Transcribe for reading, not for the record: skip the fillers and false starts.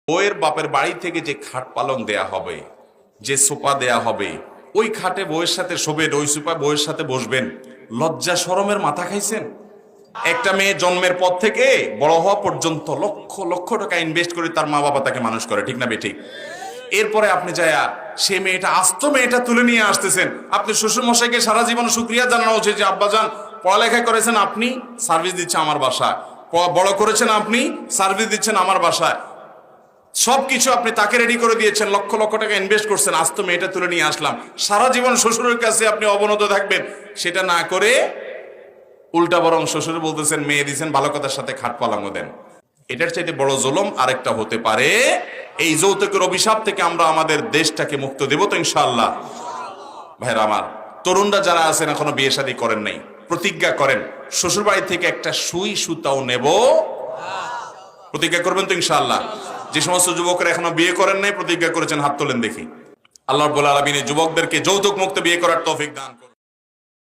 বউয়ের বাপের বাড়ি থেকে যে খাট পালং দেয়া হবে, যে সোফা দেয়া হবে, ওই খাটে বউয়ের সাথে শোবেন, ওই সোফায় বউয়ের সাথে বসবেন, লজ্জা শরমের মাথা খাইছেন? একটা মেয়ে জন্মের পর থেকে বড় হওয়া পর্যন্ত লক্ষ লক্ষ টাকা ইনভেস্ট করে তার মা বাবা তাকে মানুষ করে, ঠিক না বেঠিক? এরপরে আপনি যায়া সে মেয়েটা, আস্ত মেয়েটা তুলে নিয়ে আসতেছেন। আপনি শ্বশুর মশাইকে সারা জীবন শুকরিয়া জানানো উচিত যে আব্বাজান পড়ালেখা করেছেন আপনি, সার্ভিস দিচ্ছে আমার বাসায়, বড় করেছেন আপনি, সার্ভিস দিচ্ছেন আমার বাসায়, সবকিছু আপনি তাকে রেডি করে দিয়েছেন, লক্ষ লক্ষ টাকা ইনভেস্ট করছেন, আজ তো মেয়েটা তুলে নিয়ে আসলাম। সারা জীবন শ্বশুরের কাছে আপনি অবনত থাকবেন, সেটা না করে উল্টা বরং শ্বশুর বলতেছেন মেয়ে দিচ্ছেন, ভালো কথার সাথে খাট পালাঙ্গ দেন। এটার চাইতে বড় জুলুম আরেকটা হতে পারে? এই যৌতুকের অভিশাপ থেকে আমরা আমাদের দেশটাকে মুক্ত দেব তো ইনশাআল্লাহ? ভাইরা আমার, তরুণরা যারা আছেন এখনো বিয়ে শাদী করেন নাই, প্রতিজ্ঞা করেন শ্বশুর বাড়ি থেকে একটা সুই সুতাও নেব। প্রতিজ্ঞা করবেন তো ইনশাআল্লাহ? যে সমস্ত যুবকরা এখনো বিয়ে করেন নাই, প্রতিজ্ঞা করেছেন, হাত তোলেন দেখি। আল্লাহ রাব্বুল আলামিন যুবকদেরকে যৌতুক মুক্ত বিয়ে করার তৌফিক দান করুন।